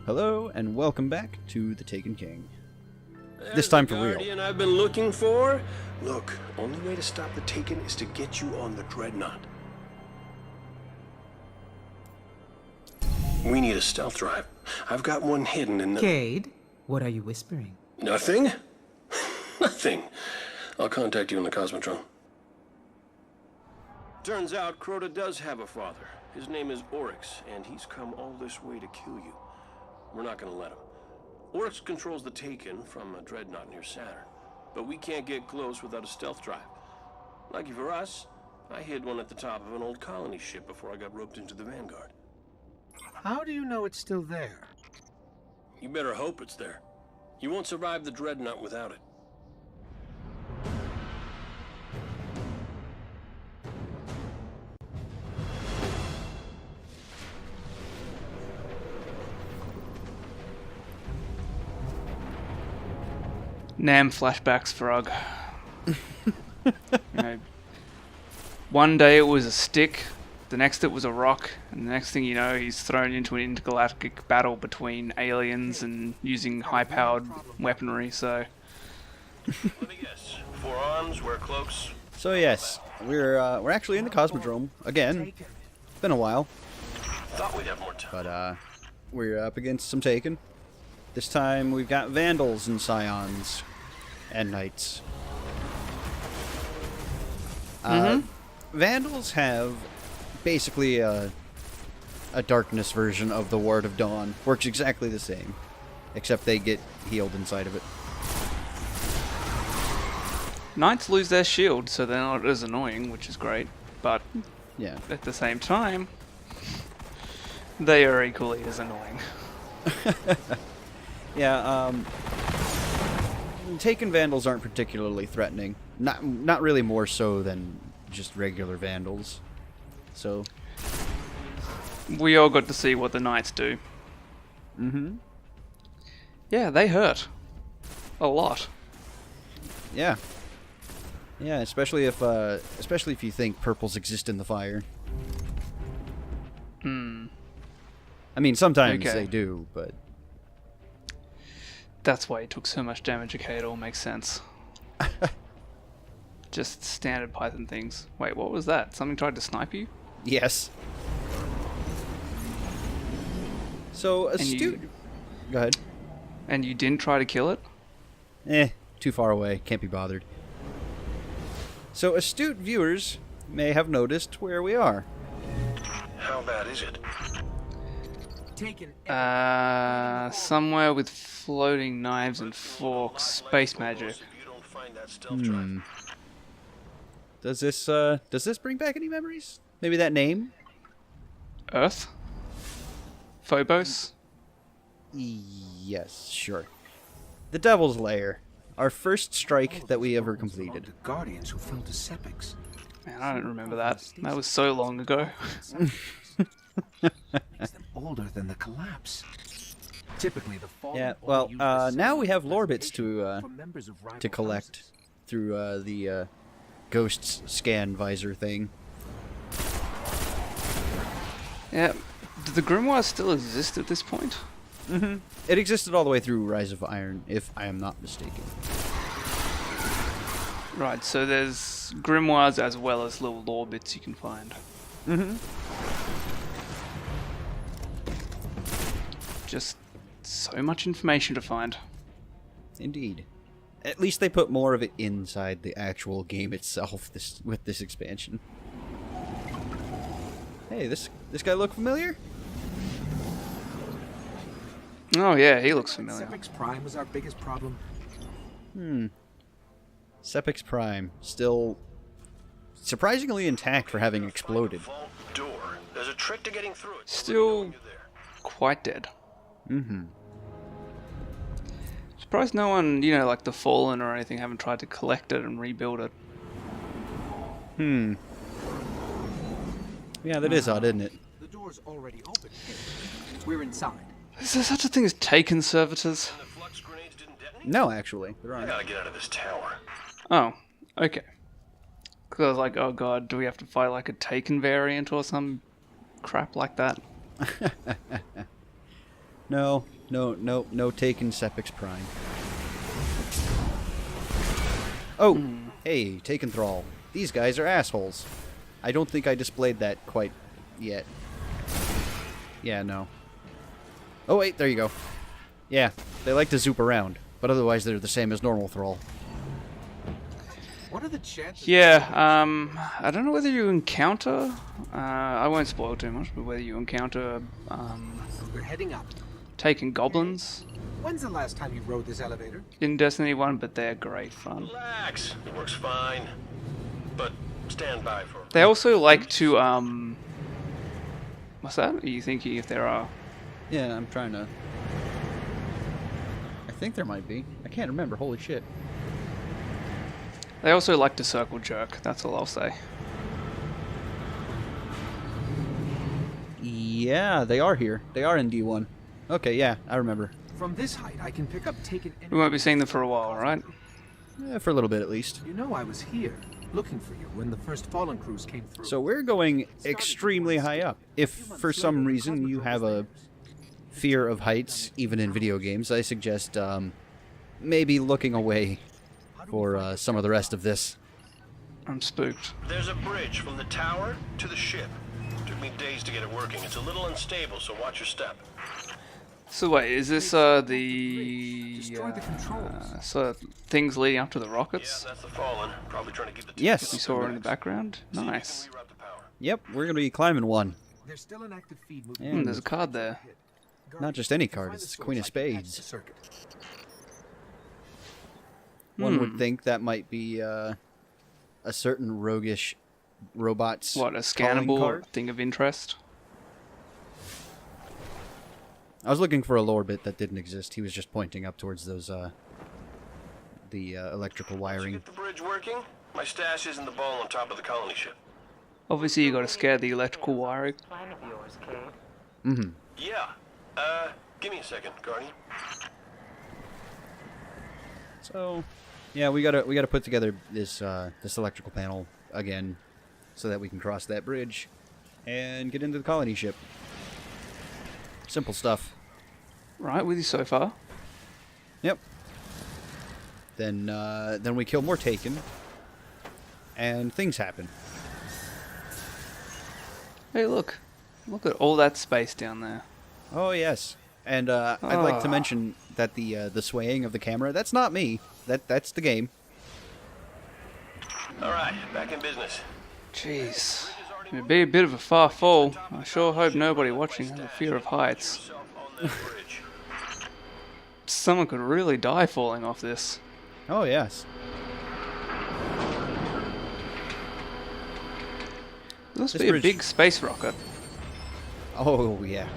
Hello, and welcome back to The Taken King. There's This time the for real. Guardian I've been looking for. Look, only way to stop the Taken is to get you on the Dreadnaught. We need a stealth drive. I've got one hidden in the... Cade, what are you whispering? Nothing? Nothing. I'll contact you in the Cosmodrome. Turns out Crota does have a father. His name is Oryx, and he's come all this way to kill you. We're not gonna let him. Oryx controls the Taken from a Dreadnaught near Saturn, but we can't get close without a stealth drive. Lucky for us, I hid one at the top of an old colony ship before I got roped into the Vanguard. How do you know it's still there? You better hope it's there. You won't survive the Dreadnaught without it. Nam flashbacks, Frog. One day it was a stick, the next it was a rock, and the next thing you know, he's thrown into an intergalactic battle between aliens and using high-powered weaponry. So, Let me guess. 4 arms, wear cloaks. So yes, we're actually in the Cosmodrome again. It's been a while, Thought we'd have more time. but we're up against some Taken. This time we've got Vandals and Scions and Knights. Vandals have basically a darkness version of the Ward of Dawn. Works exactly the same, except they get healed inside of it. Knights lose their shield, so they're not as annoying, which is great. But Yeah. at the same time, they are equally as annoying. Yeah, Taken Vandals aren't particularly threatening. Not really more so than just regular Vandals. So, We all got to see what the Knights do. Yeah, they hurt. A lot. yeah. Yeah, especially if you think purples exist in the fire. I mean, sometimes Okay. they do, but That's why he took so much damage. Okay, it all makes sense. Just standard Python things. Wait, what was that? Something tried to snipe you? yes. So, astute... Go ahead. And you didn't try to kill it? Too far away. Can't be bothered. So, astute viewers may have noticed where we are. How bad is it? Taken. Somewhere with floating knives and forks. Space magic. If you don't find that stealth drive. Does this bring back any memories? Maybe that name? Earth? Phobos? Yes, sure. The Devil's Lair. Our first strike that we ever completed. The Guardians who fell to Sepics. Man, I don't remember that. That was so long ago. Makes them older than the collapse. Typically, the fall. Yeah, well, now we have lore bits to collect through the Ghost's scan visor thing. Yeah. Do the grimoires still exist at this point? It existed all the way through Rise of Iron, if I am not mistaken. Right, so there's grimoires as well as little lore bits you can find. Just so much information to find. Indeed. At least they put more of it inside the actual game itself with this expansion. Hey, this guy look familiar? Oh yeah, he looks familiar. Sepics Prime was our biggest problem. Sepix Prime, still surprisingly intact for having exploded. Vault door. There's a trick to getting through it. Still quite dead. Surprised no one, like the Fallen or anything, haven't tried to collect it and rebuild it. Yeah, that is odd, isn't it? The door's already open. We're inside. Is there such a thing as Taken servitors? The flux grenades didn't detonate? No, actually. There I aren't. gotta get out of this tower. Oh, okay. Because I was like, oh god, do we have to fight like a Taken variant or some crap like that? No, no taken Sepix Prime. Oh, hey, taken Thrall. These guys are assholes. I don't think I displayed that quite yet. Yeah, no. Oh, wait, there you go. Yeah, they like to zoop around, but otherwise they're the same as normal Thrall. What are the chances? Yeah, I don't know whether you encounter, I won't spoil too much, but whether you encounter, We're heading up. taken goblins When's the last time you rode this elevator? in Destiny 1, but they're great fun. Relax. It works fine. But stand by for... They also like to, what's that? Are you thinking if there are? Yeah, I'm trying to... I think there might be. I can't remember, holy shit. They also like to circle jerk, that's all I'll say. Yeah, they are here. They are in D1. Okay, yeah, I remember. From this height, I can pick up taken. We won't be seeing them for a while, right? For a little bit at least. You know I was here, looking for you when the first Fallen crews came through. So we're going extremely high up. If for some reason you have a fear of heights, even in video games, I suggest maybe looking away for some of the rest of this. I'm spooked. There's a bridge from the tower to the ship. Took me days to get it working. It's a little unstable, so watch your step. So wait, is this the Destroy the controls. so things leading up to the Yeah, rockets that's the Fallen. Probably trying to keep the... we Yes. saw in the background? Nice. Reroute the power. Yep, we're going to be climbing one. There's still an active feed moving. And There's a card there. not just any card, it's the Queen of Spades. Circuit. One would think that might be a certain roguish robot's What, a calling scannable card. thing of interest? I was looking for a lore bit that didn't exist. He was just pointing up towards those the electrical Did you wiring. get the bridge working? My stash is in the ball on top of the colony ship. Obviously you gotta scare the electrical wiring. Plan of yours, Cade. Mm-hmm. Yeah. Give me a second, Guardian. So, yeah, we gotta put together this this electrical panel again, so that we can cross that bridge and get into the colony ship. Simple stuff. Right, with you so far. Yep. Then we kill more Taken, and things happen. Hey look. Look at all that space down there. Oh yes, and I'd like to mention that the swaying of the camera, that's not me. That's the game. Alright, back in business. Jeez. It'd be a bit of a far fall. I sure hope nobody watching has a fear of heights. Yourself on that bridge. Someone could really die falling off this. Oh yes. It must This be a bridge- big space rocket. Oh yeah.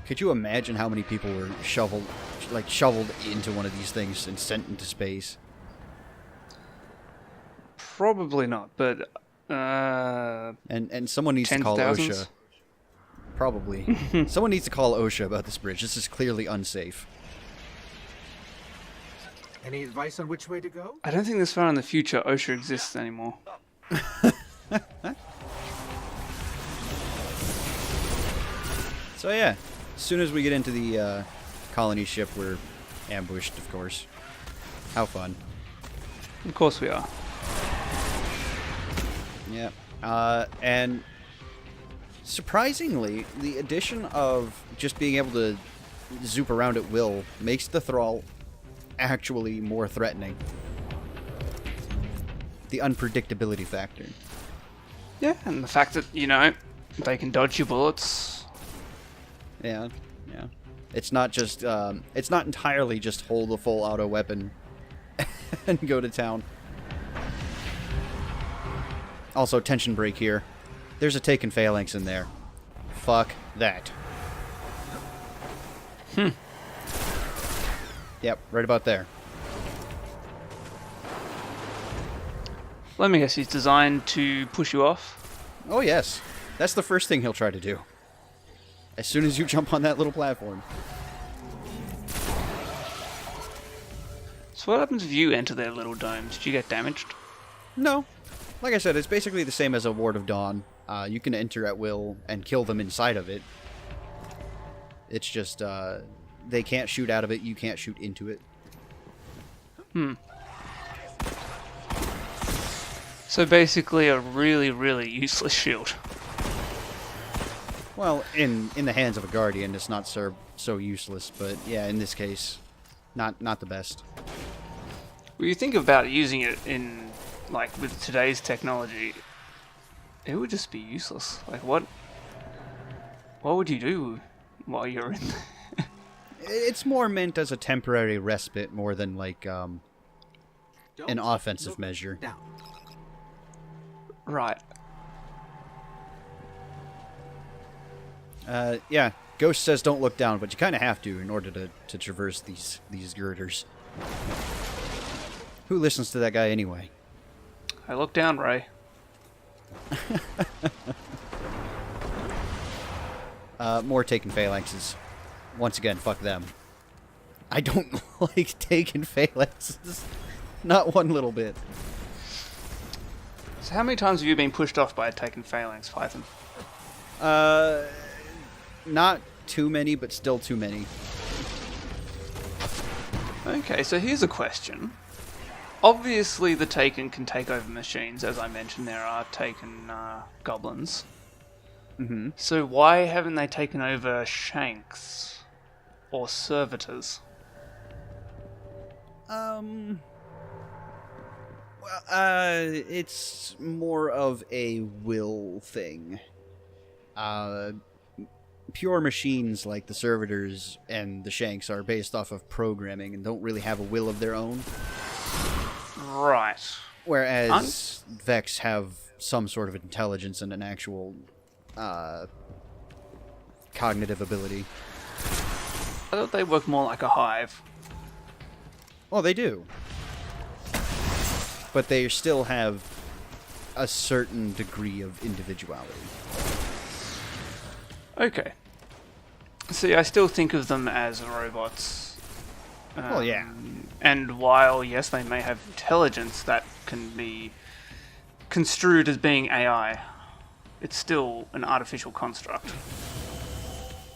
Could you imagine how many people were shoveled into one of these things and sent into space? Probably not, but And someone needs to Tens call of thousands? OSHA. Probably. Someone needs to call OSHA about this bridge. This is clearly unsafe. Any advice on which way to go? I don't think this far in the future OSHA exists anymore. So yeah, as soon as we get into the colony ship, we're ambushed, of course. How fun. Of course we are. Yeah. And surprisingly, the addition of just being able to zoop around at will makes the Thrall actually more threatening. The unpredictability factor. Yeah, and the fact that, you know, they can dodge your bullets. Yeah, yeah. It's not just, it's not entirely just hold a full auto weapon and go to town. Also, tension break here. There's a Taken Phalanx in there. Fuck that. Yep, right about there. Let me guess, he's designed to push you off. Oh yes, that's the first thing he'll try to do. As soon as you jump on that little platform. So what happens if you enter their little domes? Did you get damaged? No. Like I said, it's basically the same as a Ward of Dawn. You can enter at will and kill them inside of it. It's just they can't shoot out of it. You can't shoot into it. So basically a really, really useless shield. Well, in the hands of a guardian, it's not so useless. But yeah, in this case, not the best. Well, you think about using it in, like, with today's technology, it would just be useless. Like, what would you do while you're in there? It's more meant as a temporary respite more than like an offensive measure. Down. Right. Yeah, Ghost says don't look down, but you kind of have to in order to traverse these girders. Who listens to that guy anyway? I look down, Ray. More Taken Phalanxes. Once again, fuck them. I don't like Taken Phalanxes. Not one little bit. So how many times have you been pushed off by a Taken Phalanx, Python? Not too many, but still too many. Okay, so here's a question. Obviously the Taken can take over machines. As I mentioned, there are Taken goblins. Mm-hmm. So why haven't they taken over Shanks or Servitors? It's more of a will thing. Pure machines like the Servitors and the Shanks are based off of programming and don't really have a will of their own. Right. Whereas Vex have some sort of intelligence and an actual cognitive ability. I thought they work more like a hive. Oh, they do. But they still have a certain degree of individuality. Okay. See, I still think of them as robots. Well, yeah. And while, yes, they may have intelligence that can be construed as being AI, it's still an artificial construct.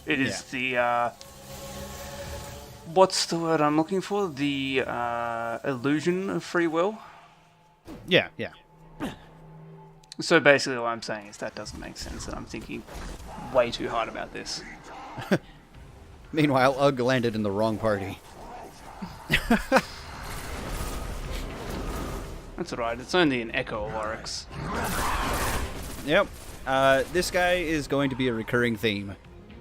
It is the, what's the word I'm looking for? The illusion of free will? Yeah, yeah. So basically what I'm saying is that doesn't make sense, and I'm thinking way too hard about this. Meanwhile, Ugg landed in the wrong party. That's alright, it's only an echo of Oryx. Yep. This guy is going to be a recurring theme.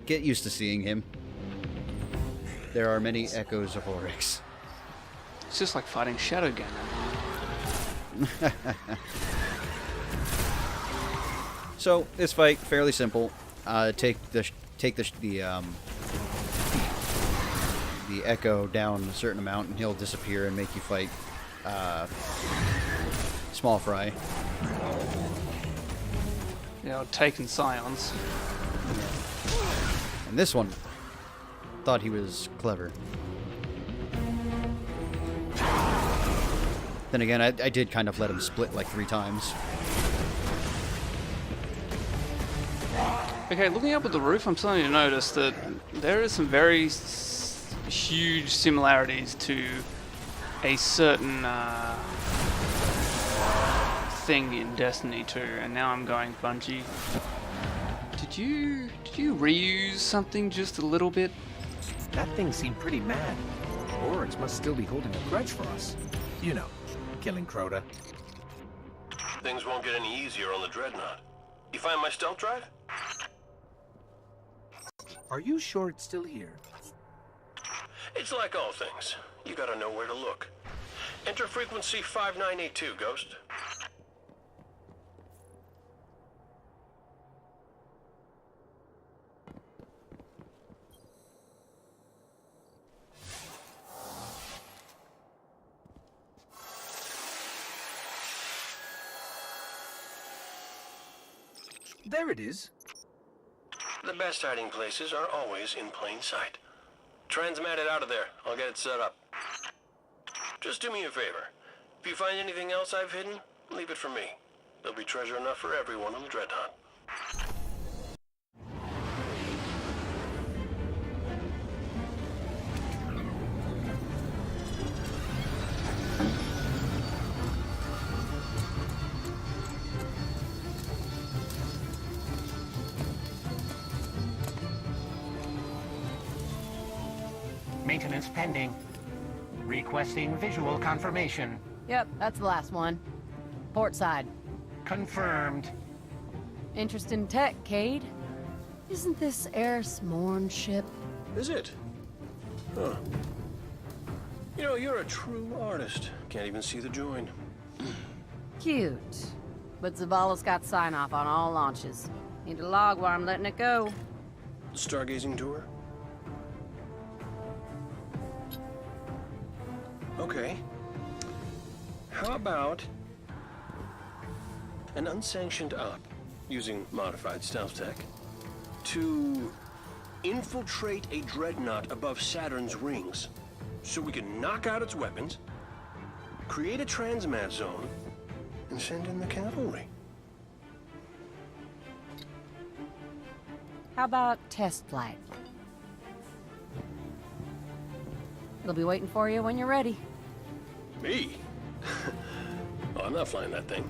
Get used to seeing him. There are many echoes of Oryx. It's just like fighting Shadowgun. So this fight fairly simple. Take the echo down a certain amount, and he'll disappear and make you fight small fry. Yeah, Taken Scions. And this one thought he was clever. Then again, I did kind of let him split like 3 times. Okay, looking up at the roof, I'm starting to notice that there is some very huge similarities to a certain thing in Destiny 2, and now I'm going, Bungie, did you reuse something just a little bit? That thing seemed pretty mad. Oryx must still be holding a grudge for us. You know, killing Crota. Things won't get any easier on the Dreadnaught. You find my stealth drive? Are you sure it's still here? It's like all things. You gotta know where to look. Enter frequency 5982, Ghost. There it is. The best hiding places are always in plain sight. Transmat it out of there. I'll get it set up. Just do me a favor. If you find anything else I've hidden, leave it for me. There'll be treasure enough for everyone on the Dreadnaught. Maintenance pending. Requesting visual confirmation. Yep, that's the last one. Port side. Confirmed. Interest in tech, Cade? Isn't this Eris Morn ship? Is it? Huh. You know, you're a true artist. Can't even see the join. Cute. But Zavala's got sign-off on all launches. Need a log while I'm letting it go. Stargazing tour? Okay. How about an unsanctioned op using modified stealth tech to infiltrate a Dreadnaught above Saturn's rings so we can knock out its weapons, create a transmat zone, and send in the cavalry? How about test flight? It'll be waiting for you when you're ready. Me? Oh, I'm not flying that thing.